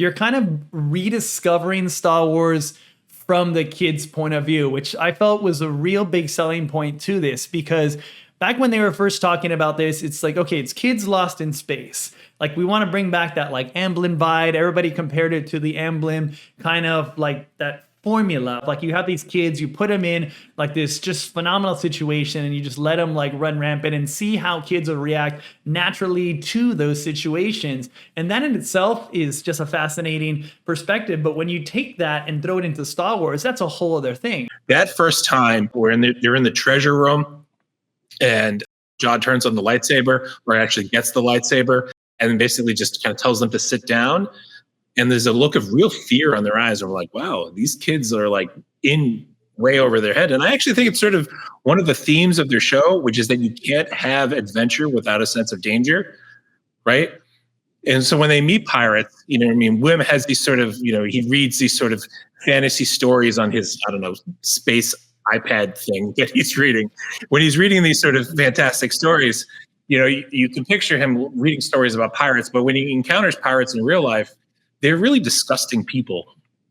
you're kind of rediscovering Star Wars from the kids' point of view, which I felt was a real big selling point to this, because back when they were first talking about this, it's like, okay, it's kids lost in space. Like, we want to bring back that like Amblin vibe. Everybody compared it to the Amblin kind of like that formula. Like, you have these kids, you put them in like this just phenomenal situation, and you just let them like run rampant and see how kids will react naturally to those situations. And that in itself is just a fascinating perspective. But when you take that and throw it into Star Wars, that's a whole other thing. That first time they're in the treasure room, and Jod turns on the lightsaber, or actually gets the lightsaber, and basically just kind of tells them to sit down. And there's a look of real fear on their eyes. And we're like, wow, these kids are like in way over their head. And I actually think it's sort of one of the themes of their show, which is that you can't have adventure without a sense of danger, right? And so when they meet pirates, you know what I mean? Wim has these sort of, you know, he reads these sort of fantasy stories on his, I don't know, space iPad thing that he's reading. When he's reading these sort of fantastic stories, you know, you can picture him reading stories about pirates, but when he encounters pirates in real life, they're really disgusting people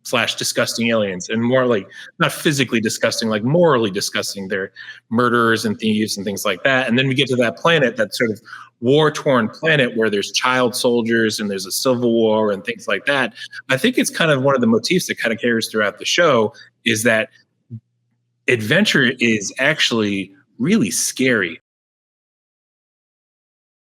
/ disgusting aliens, and more like not physically disgusting, like morally disgusting. They're murderers and thieves and things like that. And then we get to that planet, that sort of war-torn planet where there's child soldiers and there's a civil war and things like that. I think it's kind of one of the motifs that kind of carries throughout the show, is that adventure is actually really scary.